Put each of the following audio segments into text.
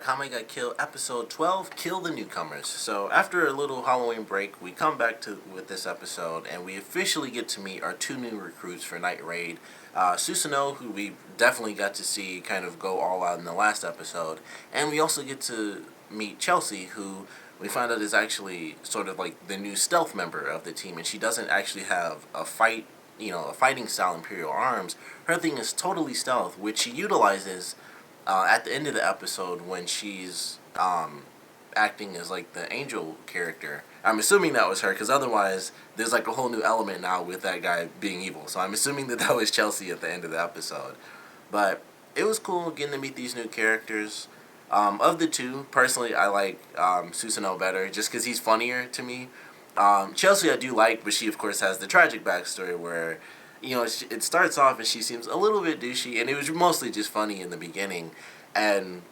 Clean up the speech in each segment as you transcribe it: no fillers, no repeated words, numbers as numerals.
Akame got killed. Episode 12, Kill the Newcomers. So after a little Halloween break, we come back to with this episode, and we officially get to meet our two new recruits for Night Raid. Susanoo, who we definitely got to see kind of go all out in the last episode, and we also get to meet Chelsea, who we find out is actually sort of like the new stealth member of the team, and she doesn't actually have a fighting style Imperial arms. Her thing is totally stealth, which she utilizes at the end of the episode when she's acting as like the angel character. I'm assuming that was her because otherwise there's like a whole new element now with that guy being evil. So I'm assuming that was Chelsea at the end of the episode. But it was cool getting to meet these new characters. Of the two, personally, I like Susanoo better just because he's funnier to me. Chelsea I do like, but she of course has the tragic backstory where it starts off and she seems a little bit douchey, and it was mostly just funny in the beginning, and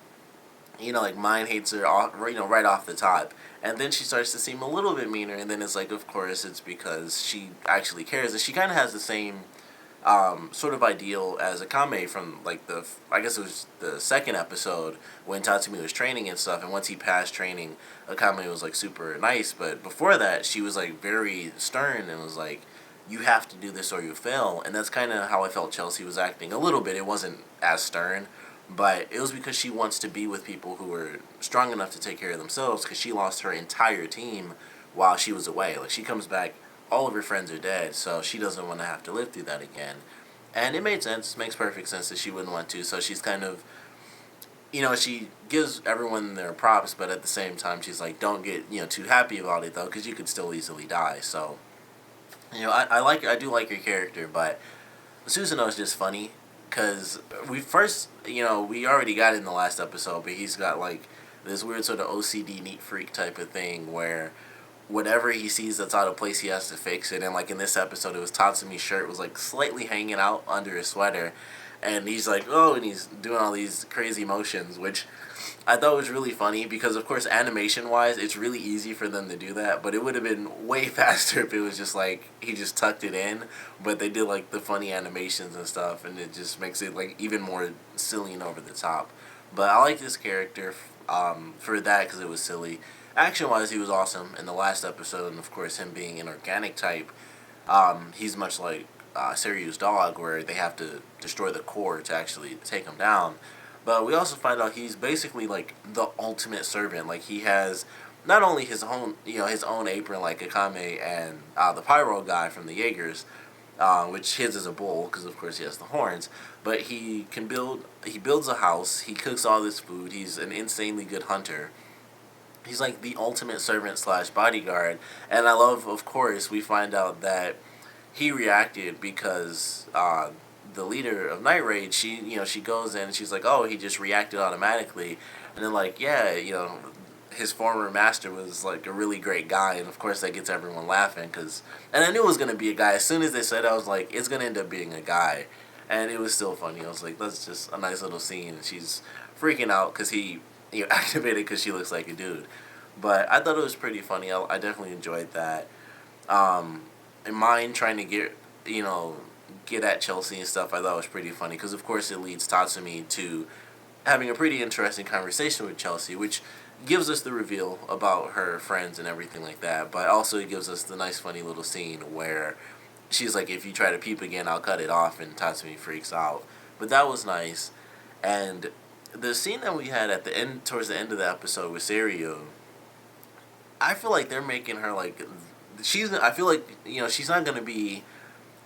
like mine hates her off, right off the top, and then she starts to seem a little bit meaner, and then it's like, of course, it's because she actually cares, and she kind of has the same sort of ideal as Akame from like I guess it was the second episode when Tatsumi was training and stuff, and once he passed training, Akame was like super nice, but before that she was like very stern and was like, you have to do this or you fail, and that's kind of how I felt Chelsea was acting a little bit. It wasn't as stern, but it was because she wants to be with people who are strong enough to take care of themselves, because she lost her entire team while she was away. Like, she comes back, all of her friends are dead, so she doesn't want to have to live through that again. And it made sense, makes perfect sense that she wouldn't want to, so she's kind of, she gives everyone their props, but at the same time she's like, don't get, too happy about it though, because you could still easily die. So, I do like her character, but Susanoo is just funny, because we already got it in the last episode, but he's got like this weird sort of OCD neat freak type of thing where whatever he sees that's out of place, he has to fix it. And like in this episode, it was Tatsumi's shirt was like slightly hanging out under his sweater, and he's like, oh, and he's doing all these crazy motions, which I thought was really funny because, of course, animation wise, it's really easy for them to do that, but it would have been way faster if it was just like he just tucked it in. But they did like the funny animations and stuff, and it just makes it like even more silly and over the top. But I like this character for that because it was silly. Action wise, he was awesome in the last episode, and of course, him being an organic type, he's much like Seryu's dog, where they have to destroy the core to actually take him down. But we also find out he's basically like the ultimate servant. Like, he has not only his own apron like Akame and the Pyro guy from the Jaegers, which his is a bull because of course he has the horns. But he builds a house. He cooks all this food. He's an insanely good hunter. He's like the ultimate servant slash bodyguard. And I love, of course, we find out that he reacted because the leader of Night Raid, she goes in and she's like, oh, he just reacted automatically. And then like, yeah, his former master was like a really great guy, and of course that gets everyone laughing, and I knew it was going to be a guy. As soon as they said it, I was like, it's going to end up being a guy. And it was still funny. I was like, that's just a nice little scene. And she's freaking out because he activated because she looks like a dude. But I thought it was pretty funny. I definitely enjoyed that. And mine trying to get at Chelsea and stuff, I thought was pretty funny because of course it leads Tatsumi to having a pretty interesting conversation with Chelsea, which gives us the reveal about her friends and everything like that. But also it gives us the nice funny little scene where she's like, if you try to peep again, I'll cut it off, and Tatsumi freaks out. But that was nice. And the scene that we had at the end, towards the end of the episode with Seryu, I feel like they're making her like I feel like she's not gonna be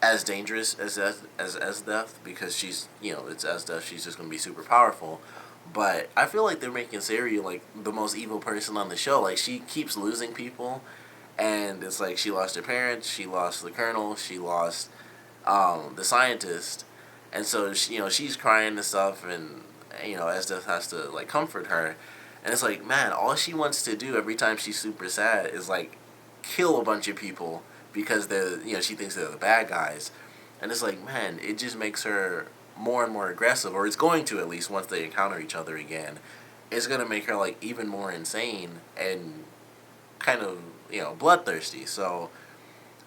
as dangerous as Death, because it's as Death, she's just gonna be super powerful. But I feel like they're making Seryu like the most evil person on the show. Like, she keeps losing people, and it's like she lost her parents, she lost the colonel, she lost the scientist, and so she's crying and stuff, and as Death has to like comfort her, and it's like, man, all she wants to do every time she's super sad is like kill a bunch of people because she thinks they're the bad guys. And it's like, man, it just makes her more and more aggressive, or it's going to, at least once they encounter each other again. It's going to make her like even more insane and kind of, bloodthirsty. So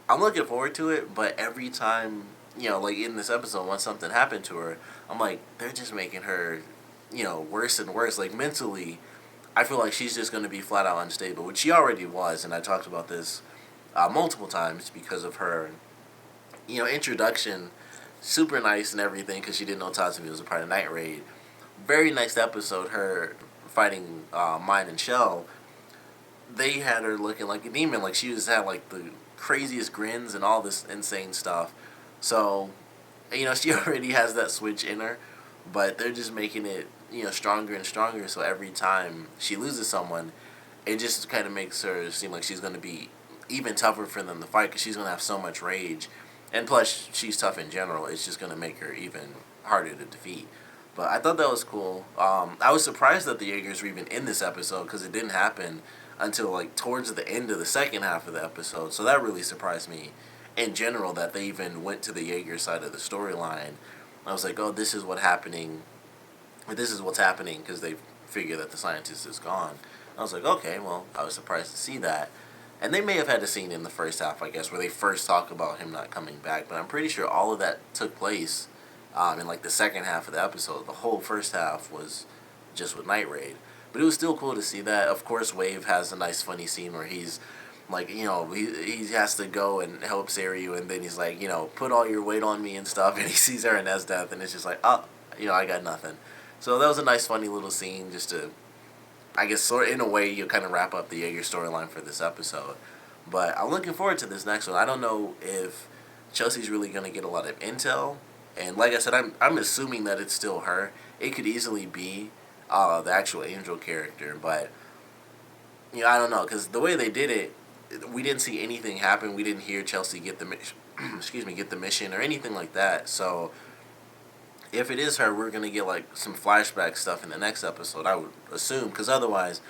I'm looking forward to it, but every time, like in this episode, when something happened to her, I'm like, they're just making her, worse and worse. Like mentally, I feel like she's just going to be flat out unstable, which she already was, and I talked about this multiple times because of her, introduction. Super nice and everything because she didn't know Tatsumi was a part of Night Raid. Very nice episode, her fighting Mine and Shell. They had her looking like a demon, like she had like the craziest grins and all this insane stuff. So, she already has that switch in her, but they're just making it, stronger and stronger. So every time she loses someone, it just kind of makes her seem like she's going to be even tougher for them to fight because she's going to have so much rage. And plus, she's tough in general. It's just going to make her even harder to defeat. But I thought that was cool. I was surprised that the Jaegers were even in this episode because it didn't happen until like towards the end of the second half of the episode. So that really surprised me in general that they even went to the Jaeger side of the storyline. I was like, oh, this is what's happening because they figure that the scientist is gone. I was like, okay, well, I was surprised to see that. And they may have had a scene in the first half, I guess, where they first talk about him not coming back. But I'm pretty sure all of that took place in like the second half of the episode. The whole first half was just with Night Raid. But it was still cool to see that. Of course, Wave has a nice funny scene where he's like, he has to go and help Seiryu, and then he's like, put all your weight on me and stuff. And he sees her in death, and it's just like, oh, I got nothing. So that was a nice, funny little scene just to, I guess, sort of, in a way, you kind of wrap up the Jaeger storyline for this episode. But I'm looking forward to this next one. I don't know if Chelsea's really going to get a lot of intel. And like I said, I'm assuming that it's still her. It could easily be the actual Angel character. But, I don't know. Because the way they did it, we didn't see anything happen. We didn't hear Chelsea get the mission, get the mission or anything like that. So if it is her, we're going to get like some flashback stuff in the next episode, I would assume. Because otherwise,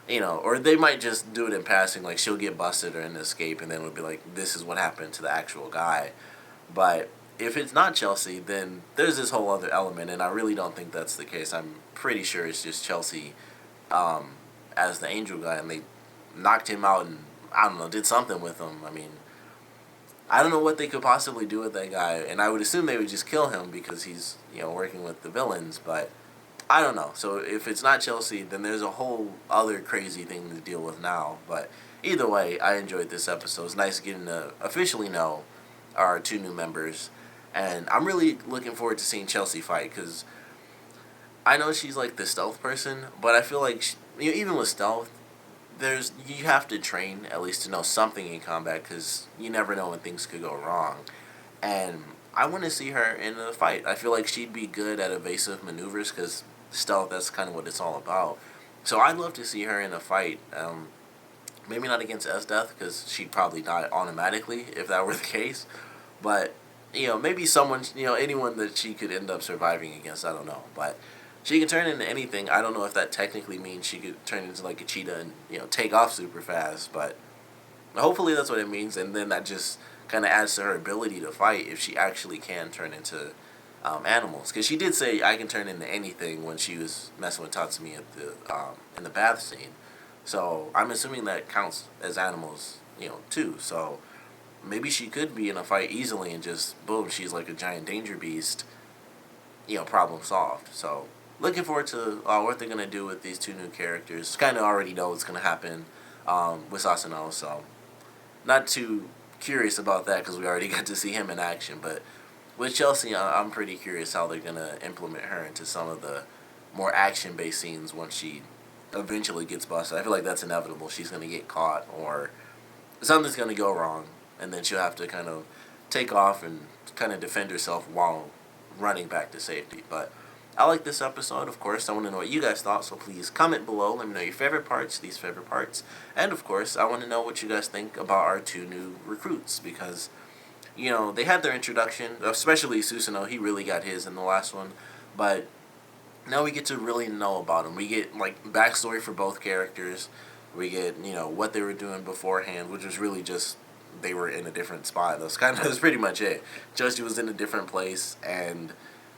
or they might just do it in passing, like she'll get busted or an escape, and then it'll be like, this is what happened to the actual guy. But if it's not Chelsea, then there's this whole other element, and I really don't think that's the case. I'm pretty sure it's just Chelsea as the Angel guy, and they knocked him out and, I don't know, did something with him. I mean, I don't know what they could possibly do with that guy, and I would assume they would just kill him because he's, working with the villains, but I don't know. So if it's not Chelsea, then there's a whole other crazy thing to deal with now. But either way, I enjoyed this episode. It's nice getting to officially know our two new members, and I'm really looking forward to seeing Chelsea fight because I know she's like the stealth person, but I feel like even with stealth, you have to train at least to know something in combat because you never know when things could go wrong. And I want to see her in a fight. I feel like she'd be good at evasive maneuvers because stealth, that's kind of what it's all about. So I'd love to see her in a fight. Maybe not against Death because she'd probably die automatically if that were the case. But, maybe someone, anyone that she could end up surviving against, I don't know. But she can turn into anything. I don't know if that technically means she could turn into like a cheetah and, take off super fast. But hopefully that's what it means. And then that just kind of adds to her ability to fight if she actually can turn into animals. Because she did say I can turn into anything when she was messing with Tatsumi at the in the bath scene. So I'm assuming that counts as animals, too. So maybe she could be in a fight easily and just, boom, she's like a giant danger beast, problem solved. So looking forward to what they're going to do with these two new characters. Kind of already know what's going to happen with Susanoo, so not too curious about that because we already got to see him in action. But with Chelsea, I'm pretty curious how they're going to implement her into some of the more action-based scenes once she eventually gets busted. I feel like that's inevitable. She's going to get caught or something's going to go wrong, and then she'll have to kind of take off and kind of defend herself while running back to safety. But I like this episode, of course. I want to know what you guys thought, so please comment below. Let me know your favorite parts, these favorite parts. And, of course, I want to know what you guys think about our two new recruits because, they had their introduction, especially Susanoo. He really got his in the last one. But now we get to really know about them. We get, backstory for both characters. We get, what they were doing beforehand, which was really just they were in a different spot. That's pretty much it. Joshi was in a different place, and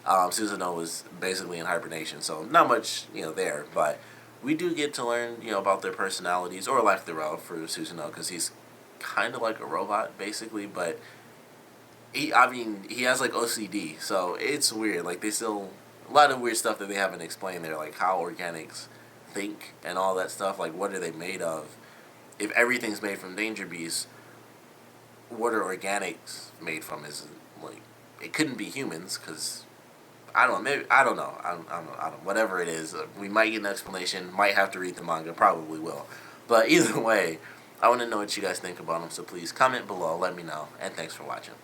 Susanoo was basically in hibernation. So not much, there. But we do get to learn, about their personalities, or lack thereof, for Susanoo, because he's kind of like a robot, basically. But he has, OCD, so it's weird. They still a lot of weird stuff that they haven't explained there, like how organics think and all that stuff. Like, what are they made of? If everything's made from danger beasts, what are organics made from? Is like it couldn't be humans because I don't know. Maybe I don't know. I don't. Whatever it is, we might get an explanation. Might have to read the manga. Probably will. But either way, I want to know what you guys think about them. So please comment below. Let me know. And thanks for watching.